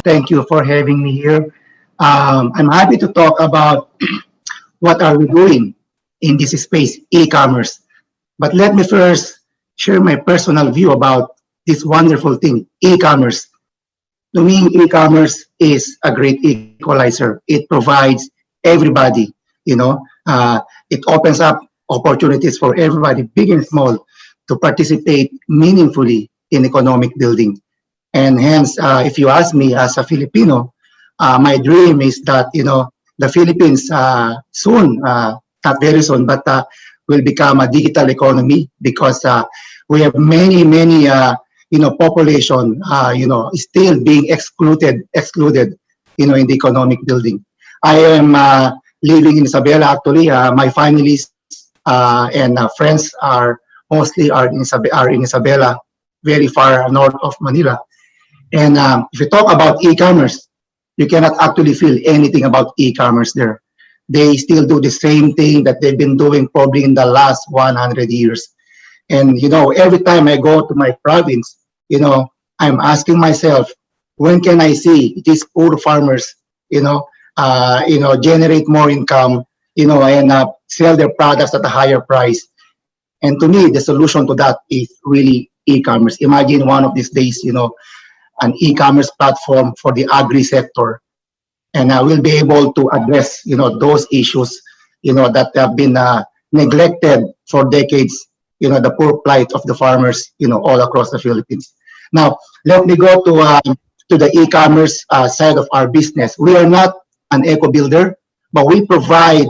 Thank you for having me here. I'm happy to talk about what are we doing in this space, e-commerce. But let me first share my personal view about this wonderful thing, e-commerce. To me, e-commerce is a great equalizer. It provides everybody, you know, it opens up opportunities for everybody, big and small, to participate meaningfully in economic building. And hence, if you ask me as a Filipino, my dream is that, the Philippines soon, not very soon, but will become a digital economy because we have many, population, still being excluded, in the economic building. I am living in Isabela actually. My families and friends are mostly are in Isabela, very far north of Manila. And if you talk about e-commerce, you cannot actually feel anything about e-commerce there. They still do the same thing that they've been doing probably in the last 100 years. And, every time I go to my province, I'm asking myself, when can I see these poor farmers, generate more income, and sell their products at a higher price. And to me, the solution to that is really e-commerce. Imagine one of these days, an e-commerce platform for the agri sector, and we'll be able to address, those issues, that have been neglected for decades. The poor plight of the farmers, all across the Philippines. Now, let me go to the e-commerce side of our business. We are not an eco builder, but we provide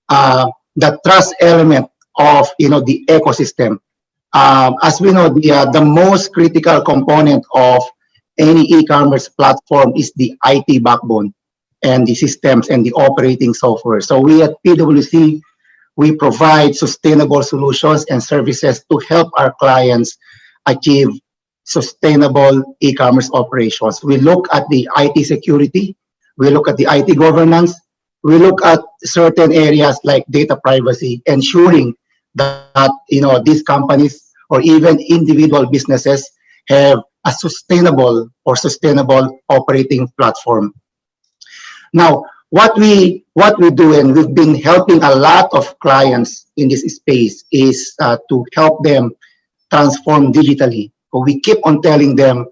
the trust element of, the ecosystem. As we know, the most critical component of any e-commerce platform is the IT backbone and the systems and the operating software. So we at PwC, we provide sustainable solutions and services to help our clients achieve sustainable e-commerce operations. We look at the IT security, we look at the IT governance, we look at certain areas like data privacy, ensuring that, these companies or even individual businesses have a sustainable operating platform. Now, what we do, and we've been helping a lot of clients in this space, is to help them transform digitally. So we keep on telling them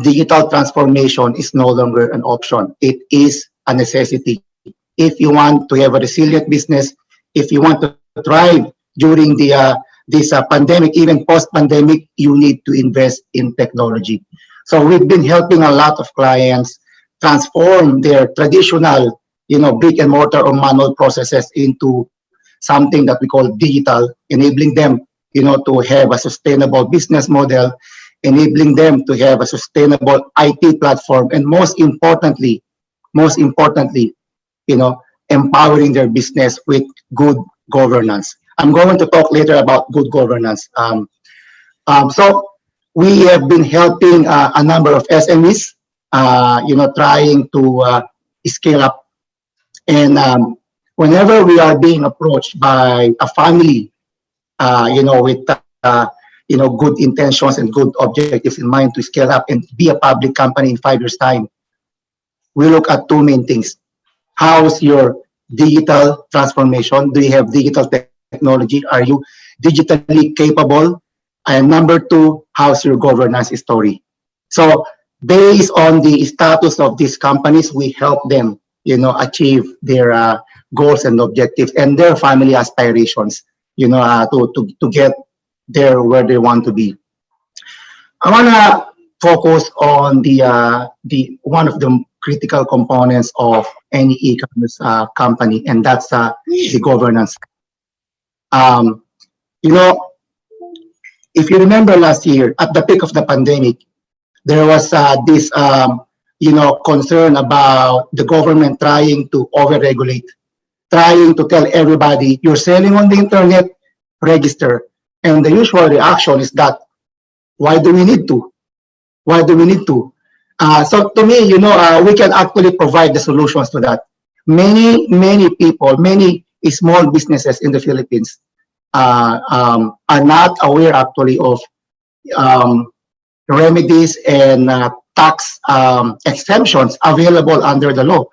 digital transformation is no longer an option. It is a necessity. If you want to have a resilient business, if you want to thrive during this pandemic, even post-pandemic, you need to invest in technology. So we've been helping a lot of clients transform their traditional, brick and mortar or manual processes into something that we call digital, enabling them, to have a sustainable business model, enabling them to have a sustainable IT platform, and most importantly, empowering their business with good governance. I'm going to talk later about good governance. So we have been helping a number of SMEs, trying to scale up. And whenever we are being approached by a family, with good intentions and good objectives in mind to scale up and be a public company in 5 years' time, we look at two main things. How's your digital transformation? Do you have digital technology? Are you digitally capable? And number two, how's your governance story? So based on the status of these companies, we help them, achieve their goals and objectives and their family aspirations, to get there where they want to be. I want to focus on the one of the critical components of any e-commerce company, and that's the governance. If you remember last year, at the peak of the pandemic, there was this, concern about the government trying to overregulate, trying to tell everybody, you're selling on the internet, register. And the usual reaction is that, why do we need to? Why do we need to? So to me, we can actually provide the solutions to that. Many people, many small businesses in the Philippines are not aware actually of remedies and tax exemptions available under the law.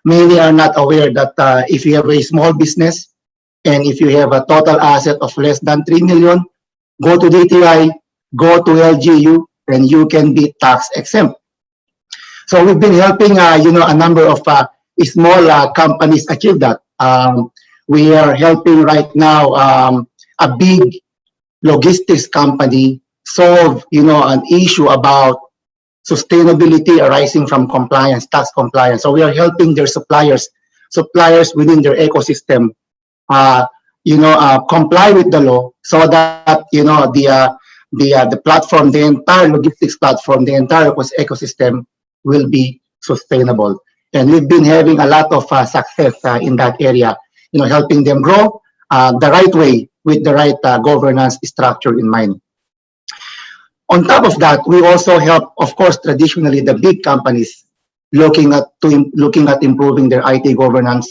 Many are not aware that if you have a small business and if you have a total asset of less than 3 million, go to DTI, go to LGU, and you can be tax exempt. So we've been helping, a number of small companies achieve that. We are helping right now a big logistics company solve, an issue about sustainability arising from compliance, tax compliance. So we are helping their suppliers within their ecosystem, comply with the law so that, the platform, the entire logistics platform, the entire ecosystem will be sustainable. And we've been having a lot of success in that area, helping them grow the right way with the right governance structure in mind. On top of that, we also help, of course, traditionally the big companies looking at improving their IT governance,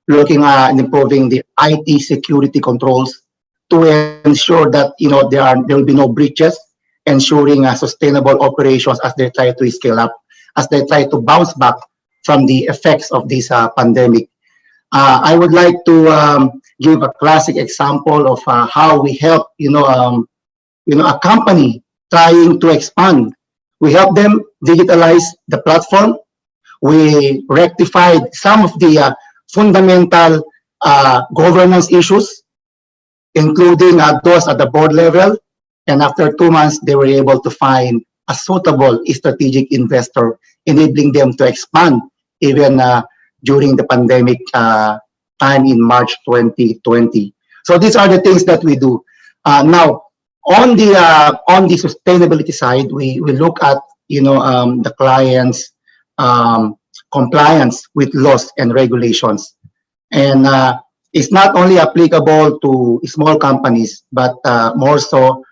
looking at improving the IT security controls to ensure that there will be no breaches, ensuring sustainable operations as they try to scale up, as they try to bounce back from the effects of this pandemic. I would like to give a classic example of how we help a company trying to expand. We help them digitalize the platform. We rectified some of the fundamental governance issues, including those at the board level. And after 2 months, they were able to find a suitable strategic investor, enabling them to expand even during the pandemic time in March 2020. So these are the things that we do. Now, on the sustainability side, we look at the client's compliance with laws and regulations, and it's not only applicable to small companies, but more so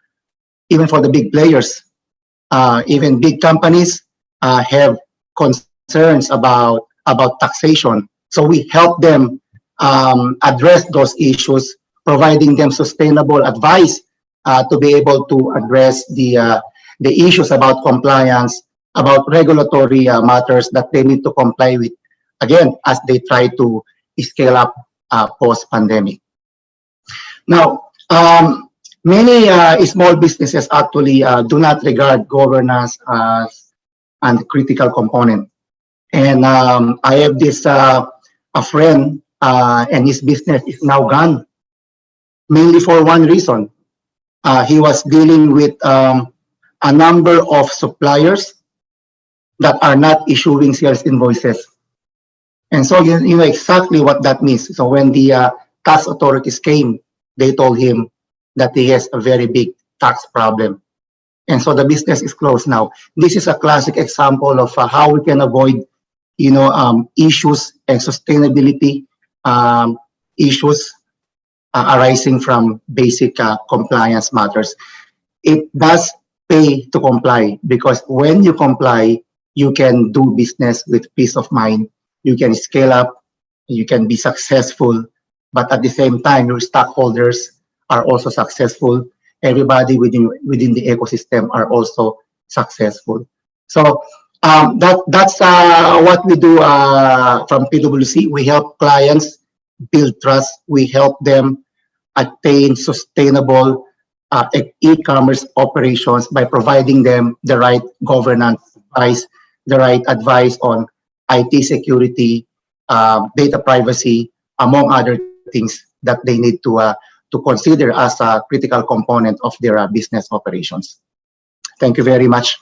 even for the big players. Even big companies have concerns about taxation, so we help them address those issues, providing them sustainable advice to be able to address the issues about compliance, about regulatory matters that they need to comply with, again, as they try to scale up post-pandemic. Now, many small businesses actually do not regard governance as a critical component. And I have this a friend, and his business is now gone, mainly for one reason. He was dealing with a number of suppliers that are not issuing sales invoices. And so you know exactly what that means. So when the tax authorities came, they told him that he has a very big tax problem. And so the business is closed now. This is a classic example of how we can avoid issues and sustainability issues arising from basic compliance matters. It does pay to comply, because when you comply, you can do business with peace of mind. You can scale up, you can be successful, but at the same time, your stockholders are also successful. Everybody within the ecosystem are also successful. So that's what we do from PwC. We help clients build trust. We help them attain sustainable e-commerce operations by providing them the right governance advice, the right advice on IT security, data privacy, among other things that they need to consider as a critical component of their business operations. Thank you very much.